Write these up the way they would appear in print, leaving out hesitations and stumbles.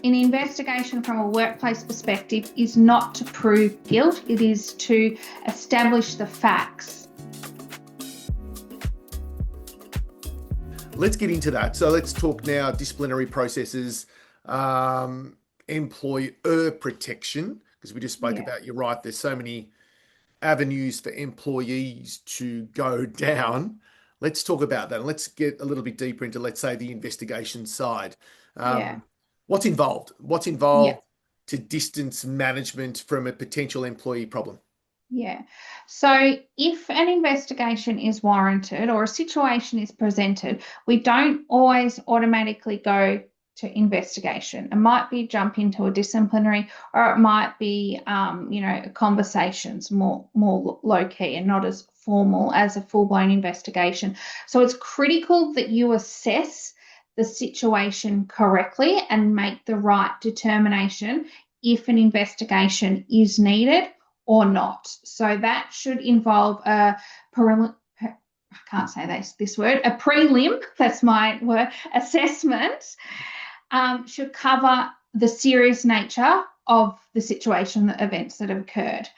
An investigation from a workplace perspective is not to prove guilt, it is to establish the facts. Let's get into that. So let's talk now disciplinary processes, employer protection, because we just spoke about, you're right, there's so many avenues for employees to go down. Let's talk about that. And let's get a little bit deeper into, let's say, the investigation side. Yeah. What's involved? What's Yeah. involved to distance management from a potential employee problem? Yeah. So if an investigation is warranted or a situation is presented, we don't always automatically go to investigation. It might be jump into a disciplinary, or it might be, conversations more low key and not as formal as a full blown investigation. So it's critical that you assess the situation correctly and make the right determination if an investigation is needed or not. So that should involve a prelim, I can't say this word, a prelim, that's my word, assessment, should cover the serious nature of the situation, the events that have occurred.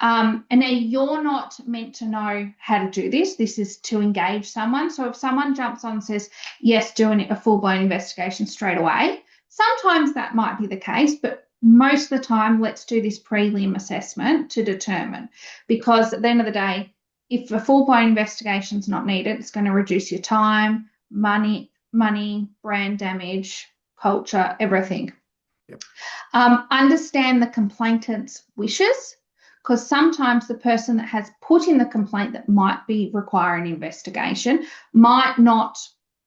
And now you're not meant to know how to do this. This is to engage someone. So if someone jumps on and says, yes, doing a full-blown investigation straight away, sometimes that might be the case, but most of the time, let's do this prelim assessment to determine, because at the end of the day, if a full-blown investigation is not needed, it's going to reduce your time, money, brand damage, culture, everything. Yep. Understand the complainant's wishes, because sometimes the person that has put in the complaint that might be requiring investigation might not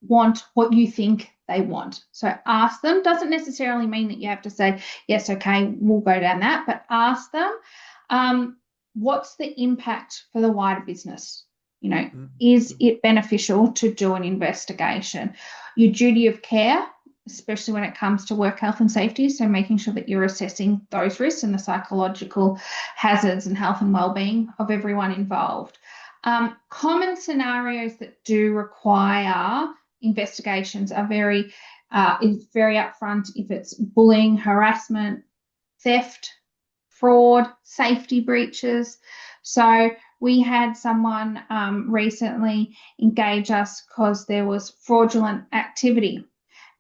want what you think they want. So ask them. Doesn't necessarily mean that you have to say, yes, okay, we'll go down that, but ask them, what's the impact for the wider business? Is it beneficial to do an investigation? Your duty of care, especially when it comes to work health and safety, so making sure that you're assessing those risks and the psychological hazards and health and well-being of everyone involved. Common scenarios that do require investigations are very upfront. If it's bullying, harassment, theft, fraud, safety breaches. So we had someone recently engage us because there was fraudulent activity.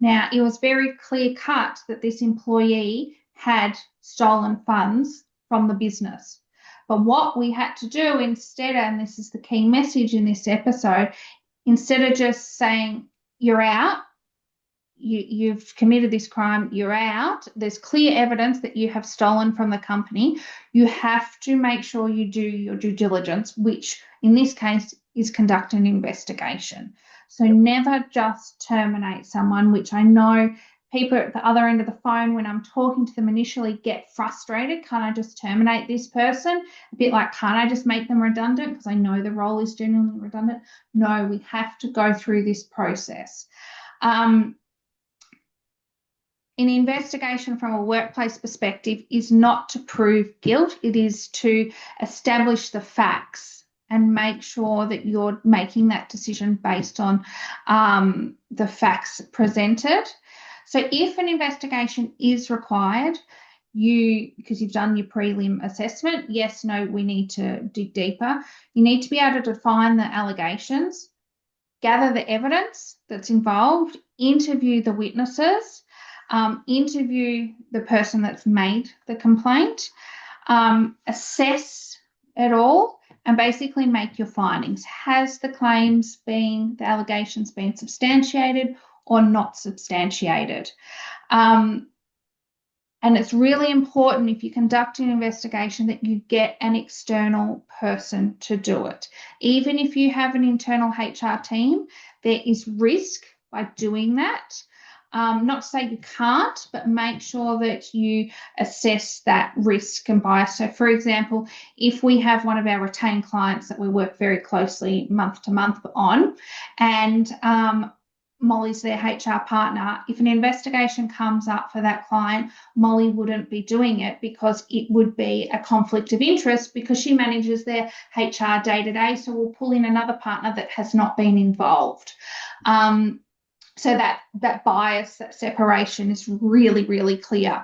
Now, it was very clear cut that this employee had stolen funds from the business. But what we had to do instead, and this is the key message in this episode, instead of just saying, you're out, you've committed this crime, you're out, there's clear evidence that you have stolen from the company, you have to make sure you do your due diligence, which in this case is conduct an investigation. So never just terminate someone, which I know people at the other end of the phone, when I'm talking to them initially, get frustrated. Can't I just terminate this person? A bit like, can't I just make them redundant? Because I know the role is genuinely redundant. No, we have to go through this process. An investigation from a workplace perspective is not to prove guilt. It is to establish the facts and make sure that you're making that decision based on the facts presented. So if an investigation is required, because you've done your prelim assessment, yes, no, we need to dig deeper. You need to be able to define the allegations, gather the evidence that's involved, interview the witnesses, interview the person that's made the complaint, assess it all, and basically make your findings. Has the allegations been substantiated or not substantiated? And it's really important, if you conduct an investigation, that you get an external person to do it. Even if you have an internal HR team, there is risk by doing that. Not to say you can't, but make sure that you assess that risk and bias. So, for example, if we have one of our retained clients that we work very closely month to month on, and Molly's their HR partner, if an investigation comes up for that client, Molly wouldn't be doing it because it would be a conflict of interest, because she manages their HR day to day. So we'll pull in another partner that has not been involved. So that bias, that separation is really, really clear.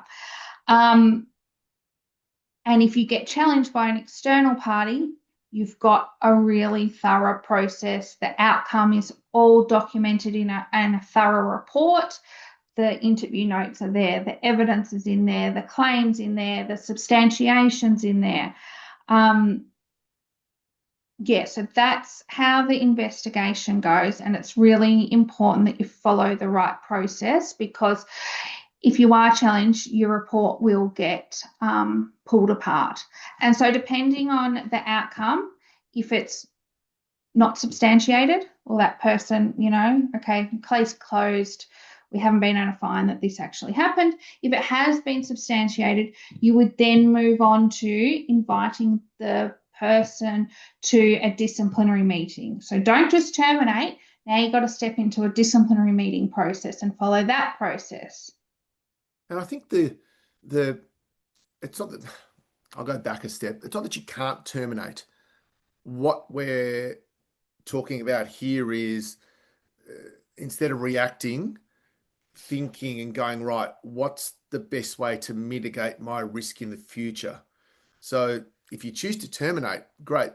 And if you get challenged by an external party, you've got a really thorough process. The outcome is all documented in a thorough report. The interview notes are there, the evidence is in there, the claims in there, the substantiation's in there. Yeah, so that's how the investigation goes, and it's really important that you follow the right process, because if you are challenged, your report will get pulled apart. And so depending on the outcome, if it's not substantiated, or that person, okay, case closed, we haven't been able to find that this actually happened. If it has been substantiated, you would then move on to inviting the person to a disciplinary meeting. So don't just terminate. Now you've got to step into a disciplinary meeting process and follow that process. And I think it's not that, I'll go back a step. It's not that you can't terminate. What we're talking about here is instead of reacting, thinking and going, right, what's the best way to mitigate my risk in the future? So if you choose to terminate, great.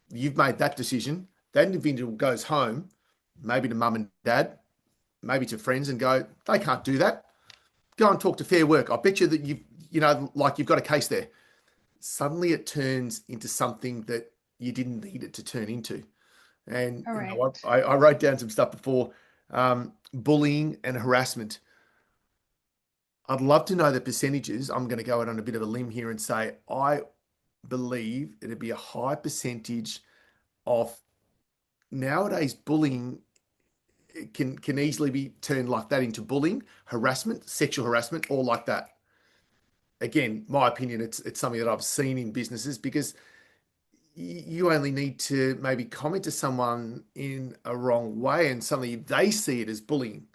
You've made that decision. That individual goes home, maybe to mum and dad, maybe to friends, and go, they can't do that. Go and talk to Fair Work. I bet you that you've got a case there. Suddenly it turns into something that you didn't need it to turn into. And I wrote down some stuff before, bullying and harassment. I'd love to know the percentages. I'm going to go out on a bit of a limb here and say I believe it'd be a high percentage of nowadays bullying can easily be turned like that into bullying, harassment, sexual harassment, all like that. Again, my opinion, it's something that I've seen in businesses, because you only need to maybe comment to someone in a wrong way and suddenly they see it as bullying.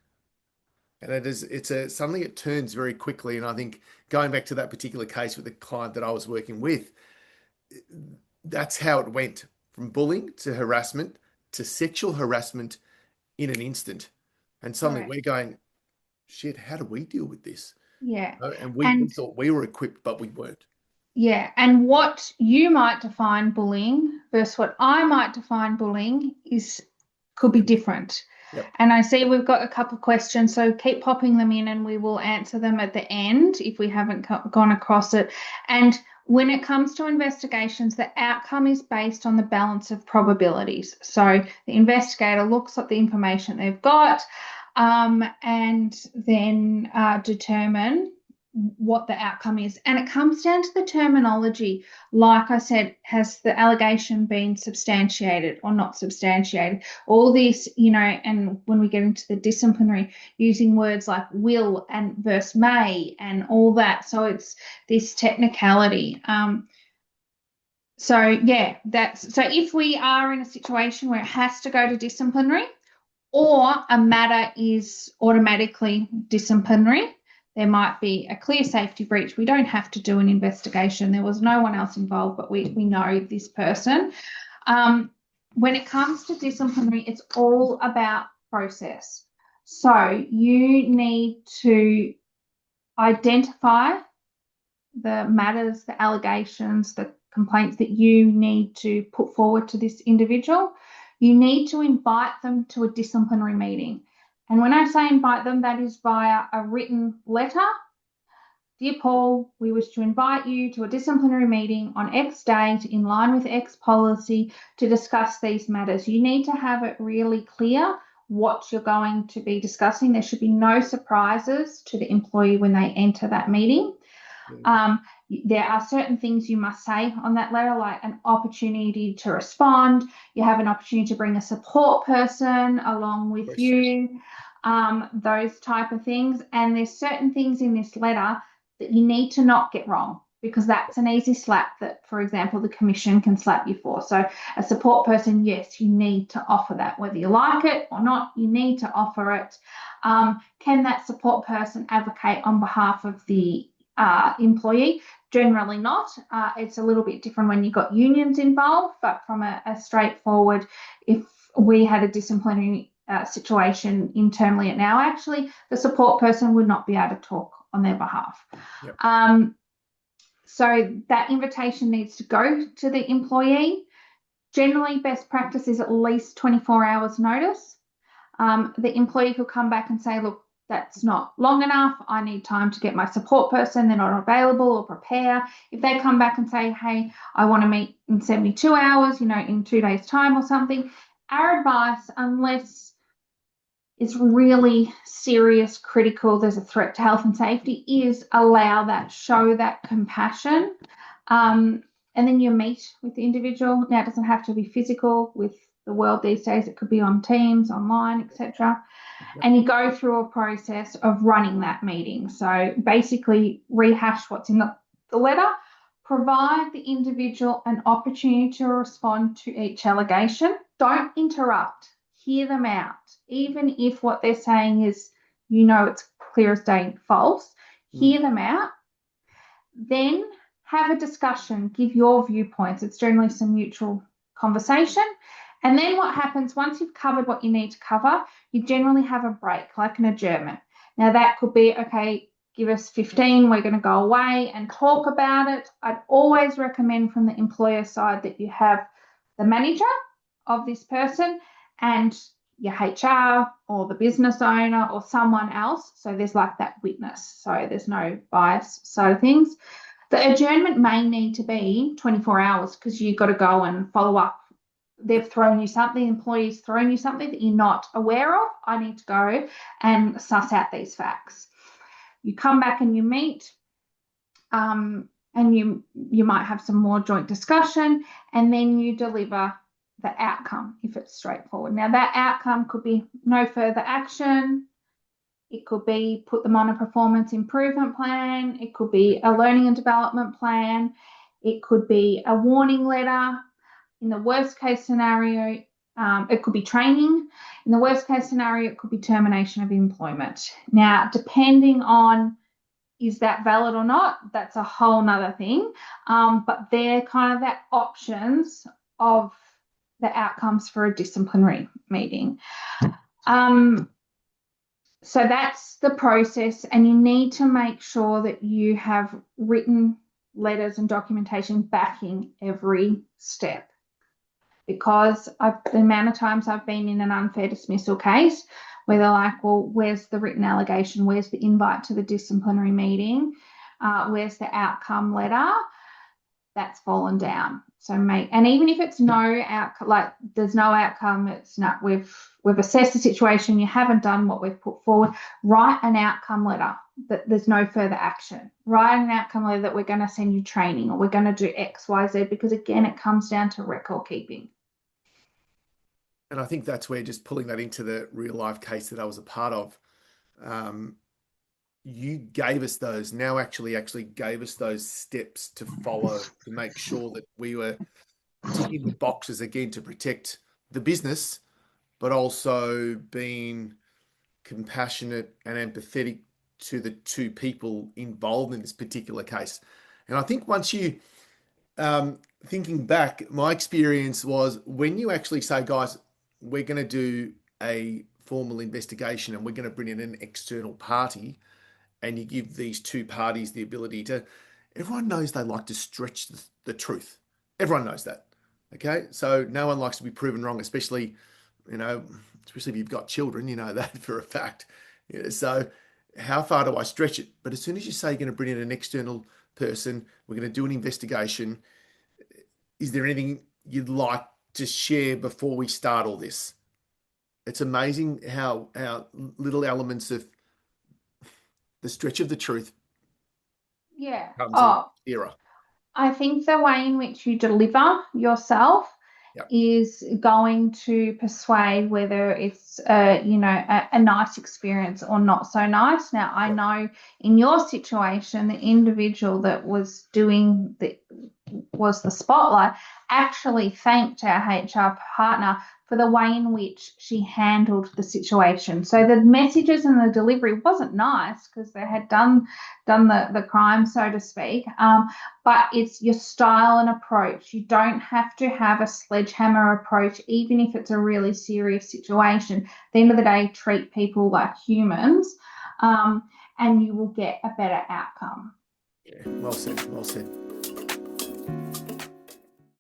And suddenly it turns very quickly. And I think going back to that particular case with the client that I was working with, that's how it went from bullying to harassment to sexual harassment in an instant. And suddenly we're going, shit, how do we deal with this? Yeah. And we thought we were equipped, but we weren't. Yeah. And what you might define bullying versus what I might define bullying could be different. Yep. And I see we've got a couple of questions, so keep popping them in and we will answer them at the end if we haven't gone across it. And when it comes to investigations, the outcome is based on the balance of probabilities. So the investigator looks at the information they've got, and then determine what the outcome is. And it comes down to the terminology. Like I said, has the allegation been substantiated or not substantiated? All this, and when we get into the disciplinary, using words like will and versus may and all that. So it's this technicality. So if we are in a situation where it has to go to disciplinary, or a matter is automatically disciplinary, there might be a clear safety breach. We don't have to do an investigation. There was no one else involved, but we know this person. When it comes to disciplinary, it's all about process. So you need to identify the matters, the allegations, the complaints that you need to put forward to this individual. You need to invite them to a disciplinary meeting. And when I say invite them, that is via a written letter. Dear Paul, we wish to invite you to a disciplinary meeting on X date in line with X policy to discuss these matters. You need to have it really clear what you're going to be discussing. There should be no surprises to the employee when they enter that meeting. There are certain things you must say on that letter, like an opportunity to respond. You have an opportunity to bring a support person along with you, those type of things. And there's certain things in this letter that you need to not get wrong, because that's an easy slap that, for example, the commission can slap you for. So a support person, yes, you need to offer that. Whether you like it or not, you need to offer it. Can that support person advocate on behalf of the employee? Generally not. It's a little bit different when you've got unions involved, but from a straightforward, if we had a disciplinary situation internally at now, actually, the support person would not be able to talk on their behalf. Yep. So that invitation needs to go to the employee. Generally, best practice is at least 24 hours notice. The employee could come back and say, look, that's not long enough. I need time to get my support person. They're not available or prepare. If they come back and say, hey, I want to meet in 72 hours, in 2 days' time or something, our advice, unless it's really serious, critical, there's a threat to health and safety, is allow that, show that compassion. And then you meet with the individual. Now, it doesn't have to be physical. With the world these days, it could be on Teams, online, etc. Yep. And you go through a process of running that meeting. So basically rehash what's in the letter, provide the individual an opportunity to respond to each allegation. Don't interrupt. Hear them out. Even if what they're saying is, it's clear as day false, hear them out. Then have a discussion, give your viewpoints. It's generally some mutual conversation. And then what happens, once you've covered what you need to cover, you generally have a break, like an adjournment. Now, that could be, okay, give us 15, we're going to go away and talk about it. I'd always recommend from the employer side that you have the manager of this person and your HR or the business owner or someone else. So there's like that witness. So there's no bias side of things. The adjournment may need to be 24 hours because you've got to go and follow up. They've thrown you something, employees thrown you something that you're not aware of. I need to go and suss out these facts. You come back and you meet, and you might have some more joint discussion, and then you deliver the outcome if it's straightforward. Now, that outcome could be no further action. It could be put them on a performance improvement plan. It could be a learning and development plan. It could be a warning letter. In the worst case scenario, it could be training. In the worst case scenario, it could be termination of employment. Now, depending on is that valid or not, that's a whole nother thing. But they're kind of the options of the outcomes for a disciplinary meeting. So that's the process, and you need to make sure that you have written letters and documentation backing every step. Because the amount of times I've been in an unfair dismissal case where they're like, well, where's the written allegation? Where's the invite to the disciplinary meeting? Where's the outcome letter? That's fallen down. So and even if it's no outcome, like there's no outcome, it's not, we've assessed the situation, you haven't done what we've put forward, write an outcome letter that there's no further action. Write an outcome letter that we're going to send you training or we're going to do X, Y, Z, because again, it comes down to record keeping. And I think that's where, just pulling that into the real life case that I was a part of, you gave us those, now actually gave us those steps to follow to make sure that we were ticking the boxes again to protect the business, but also being compassionate and empathetic to the two people involved in this particular case. And I think once you, thinking back, my experience was when you actually say, guys, we're going to do a formal investigation and we're going to bring in an external party, and you give these two parties the ability to, everyone knows they like to stretch the truth. Everyone knows that. Okay. So no one likes to be proven wrong, especially if you've got children, you know that for a fact. So how far do I stretch it? But as soon as you say you're going to bring in an external person, we're going to do an investigation, is there anything you'd like to share before we start all this? It's amazing how little elements of the stretch of the truth comes in era. I think the way in which you deliver yourself is going to persuade whether it's a nice experience or not so nice. Now, I know in your situation, the individual that was doing was the spotlight, actually thanked our HR partner for the way in which she handled the situation. So the messages and the delivery wasn't nice because they had done the crime, so to speak. But it's your style and approach. You don't have to have a sledgehammer approach, even if it's a really serious situation. At the end of the day, treat people like humans, and you will get a better outcome. Yeah, well said, well said.